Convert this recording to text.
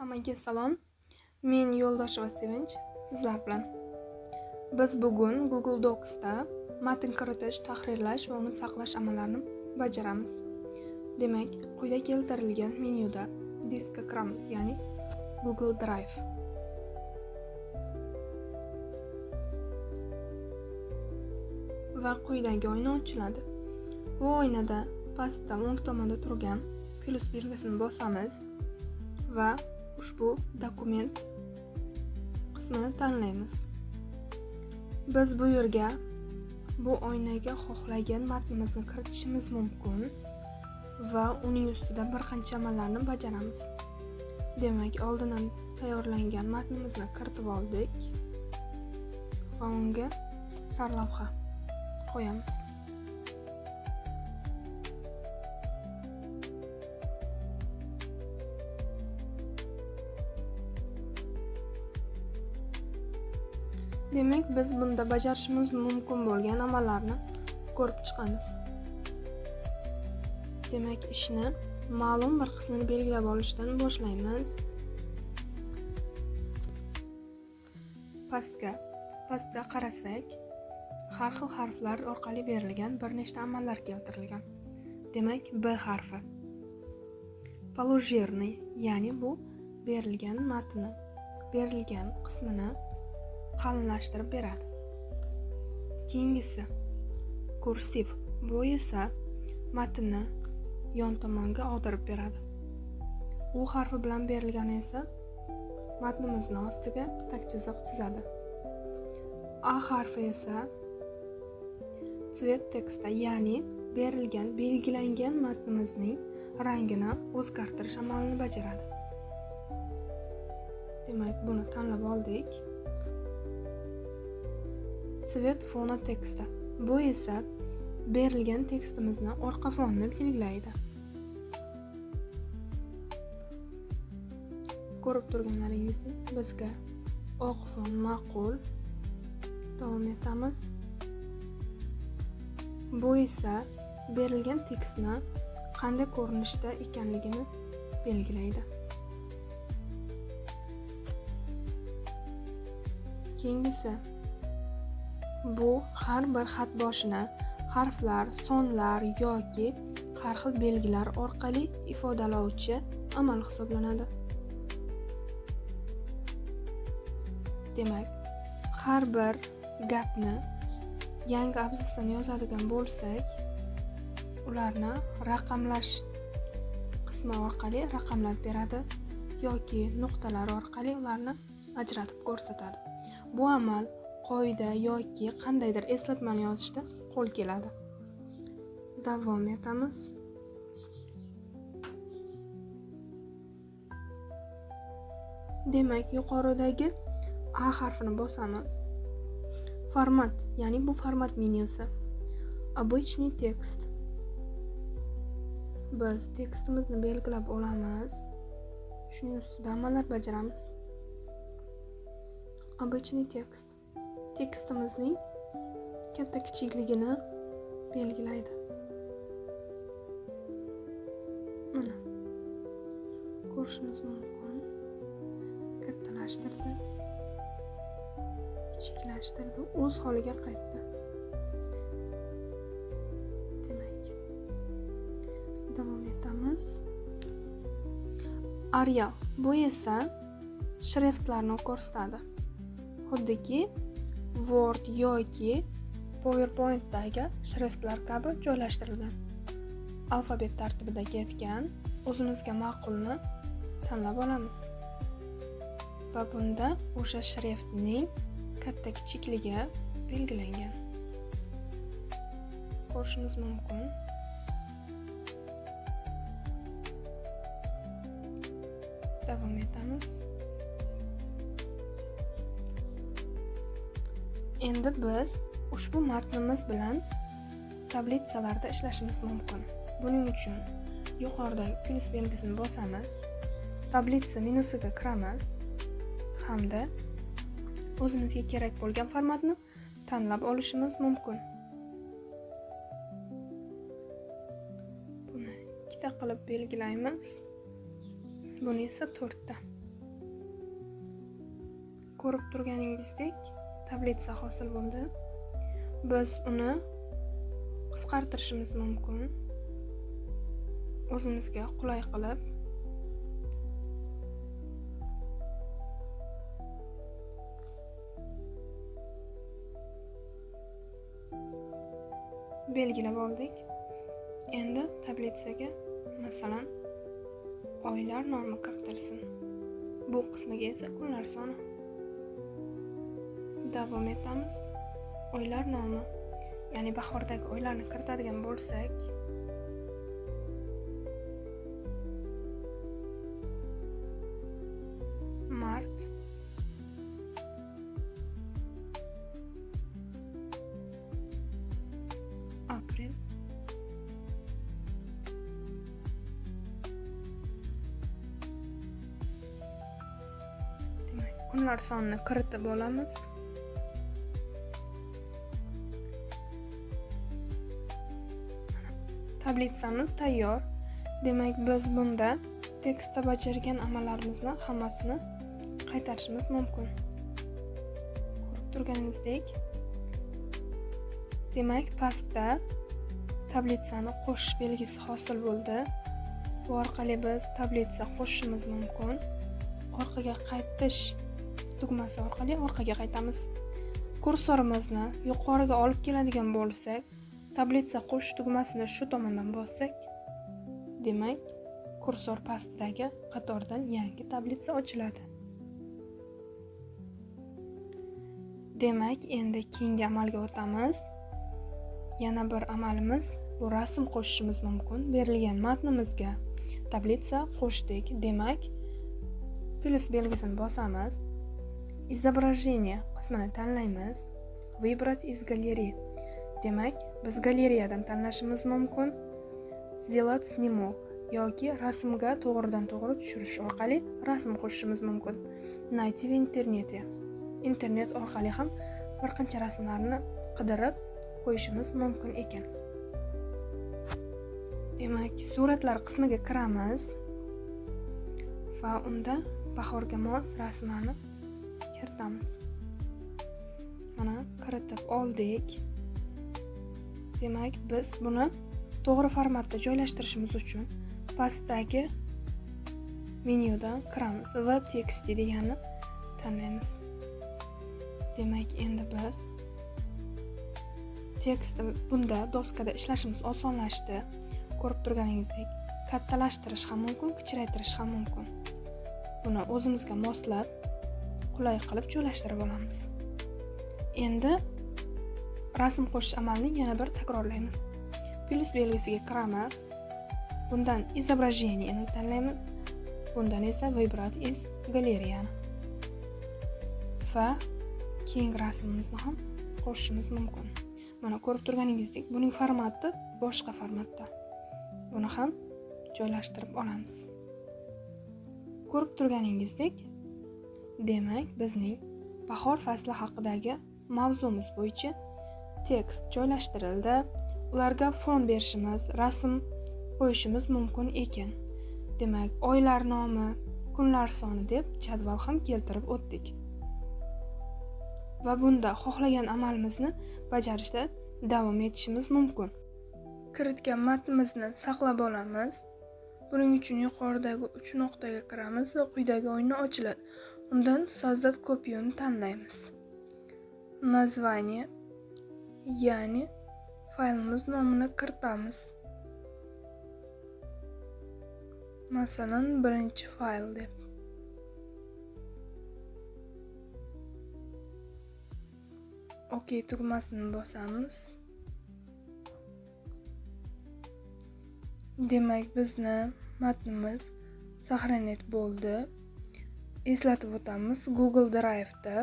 Hammaga salom. Men Yo'ldosh va Sevinch sizlar bilan. Biz bugun Google Docs'da matn kiritish, tahrirlash va uni saqlash amallarini bajaramiz. Demak, quyida keltirilgan menyuda diskka kiramiz, ya'ni Google Drive. Va quyidagi oyna ochiladi. Bu oynada pastda o'ng tomonda turgan plus belgisini bosamiz va ushbu dokument qismini tanlaymiz. Biz bu yerga bu oynaga xohlagan matnimizni kiritishimiz mumkin va uning ustida bir qancha amallarni bajaramiz. Demak, oldindan tayyorlangan matnimizni kiritib oldik va unga sarlavha qo'yamiz. Demak, biz bunda bajarishimiz mumkin bo'lgan amallarni ko'rib chiqamiz. Demak, ishni ma'lum bir qismini belgilab olishdan boshlaymiz. Pastga qarasak, har xil harflar orqali berilgan bir nechta amallar keltirilgan. Demak, B harfi. Положерный, ya'ni bu berilgan matnni, berilgan qismini qalinlashtirib beradi. Keyingisi kursiv. Bu esa matnni yon tomonga og'dirib beradi. U harfi bilan berilgani esa matnimizni ostiga bitta chiziq chizadi. A harfi esa цвет teksta, ya'ni berilgan, belgilangan matnimizning rangini o'zgartirish amalini bajaradi. Demak, buni tanlab oldik. Цвет fona teksta. Bu esa berilgan tekstimizni orqa fonini belgilaydi. Ko'rib turganlaringizdek, bizga oq fon ma'qul. Davom etamiz. Bu esa berilgan tekstni qanday ko'rinishda ekanligini belgilaydi. Keyingisi bu har bir xat boshini harflar, sonlar yoki har xil belgilar orqali ifodalovchi amal hisoblanadi. Demak, har bir gapni yangi abzasdan yozadigan bo'lsak, ularni raqamlash qismi orqali raqamlab beradi yoki nuqtalar orqali ularni ajratib ko'rsatadi. Bu amal qoida yoki qandaydir eslatmani yozishda qo'l keladi. Davom etamiz. Demak, yuqoridagi A harfini bosamiz. Format, ya'ni bu format menyusi. Обычный tekst. Biz tekstimizni belgilab olamiz. Shuning ustida amallar bajaramiz. Обычный tekst. Tekstimizning katta kichikligini belgilaydi. Mana ko'rishimiz mumkin. Kattalashtirdi, kichiklashtirdi, o'z holiga qaytdi. Demak, davom etamiz. Arial. Bu esa shriftlarni ko'rsatadi. Xuddiki Word yoki PowerPoint'dagi shriftlar kabi joylashtirilgan. Alfabet tartibida ketgan, o'zimizga ma'qulni tanlab olamiz. Va bunda o'sha shriftning katta kichikligi belgilangan. Ko'rishimiz mumkin. Davom etamiz. Endi biz ushbu matnimiz bilan tablitsalarda ishlashimiz mumkin. Buning uchun yuqoridagi plus belgisini bosamiz. Tablitsa menyusiga kiramiz hamda o'zimizga kerak bo'lgan formatni tanlab olishimiz mumkin. Buni ikkita qilib belgilaymiz. Buni esa 4 ta. ko'rib turganingizdek tablitsa hosil bo'ldi. Biz uni qisqartirishimiz mumkin. O'zimizga qulay qilib belgilab oldik. Endi tablitsaga masalan oylar nomi kiritilsin. Bu qismiga esa kunlar soni. Davom etamiz. Oylar nomi, ya'ni bahordagi oylarni kiritadigan bo'lsak, mart, aprel, demak, kunlar sonini kiritib olamiz. Tablitsamiz tayyor. Demak, biz bunda tekstda bajargan amallarimizni hammasini qaytarishimiz mumkin. Ko'rib turganingizdek, demak, pastda tablitsani qo'shish belgisi hosil bo'ldi. Bu orqali biz tablitsa qo'shishimiz mumkin. Orqaga qaytish tugmasi orqali orqaga qaytamiz. Kursorimizni yuqoriga olib keladigan bo'lsak, tablitsa qo'shish tugmasini shu tomondan bossak, demak, kursor pastidagi qatordan yangi tablitsa ochiladi. Demak, endi keyingi amalga o'tamiz. Yana bir amalimiz bu rasm qo'shishimiz mumkin. Berilgan matnimizga tablitsa qo'shdik. Demak, plus belgisini bosamiz. Изображение qismini tanlaymiz. Выбрать из галереи. Demak, biz galeriyadan tanlashimiz mumkin. Сделать снимок yoki rasmga to'g'ridan-to'g'ri tushirish orqali rasm qo'shishimiz mumkin. Найти в интернете. Internet orqali ham bir qancha rasmlarni qidirib qo'yishimiz mumkin ekan. Demak, suratlar qismiga kiramiz va unda bahorga mos rasmlarni kiritamiz. Mana kiritib oldik. Demak, biz buni to'g'ri formatda joylashtirishimiz uchun pastdagi menyudan kiramiz va tekst deganni tanlaymiz. Demak, endi biz tekstni bunda doskada ishlashimiz osonlashdi. Ko'rib turganingizdek, kattalashtirish ham mumkin, kichraytirish ham mumkin. Buni o'zimizga moslab, qulay qilib joylashtirib olamiz. Endi rasm qo'shish amalini yana bir takrorlaymiz. Plus belgisiga kiramiz. Bundan изображениeni tanlaymiz. Bundan esa выбрать из galereyani. Va keyingi rasmimizni ham qo'shishimiz mumkin. Mana ko'rib turganingizdek, buning formati boshqa formatda. Buni ham joylashtirib olamiz. Ko'rib turganingizdek, demak, bizning bahor fasli haqidagi mavzumiz bo'yicha tekst joylashtirildi. Ularga fon berishimiz, rasm qo'yishimiz mumkin ekan. Demak, oylar nomi, kunlar soni deb jadval ham keltirib o'tdik. Va bunda xohlagan amalimizni bajarishda davom etishimiz mumkin. Kiritgan matnimizni saqlab olamiz. Buning uchun yuqoridagi 3 nuqtaga kiramiz va quyidagi o'yinni ochiladi. Undan создать копияni tanlaymiz. Название, ya'ni faylimiz nomini kiritamiz. Masalan, birinchi fayl deb. OK tugmasini bosamiz. Demak, bizni matnimiz saqlanib bo'ldi. Eslatib o'tamiz, Google Drive'da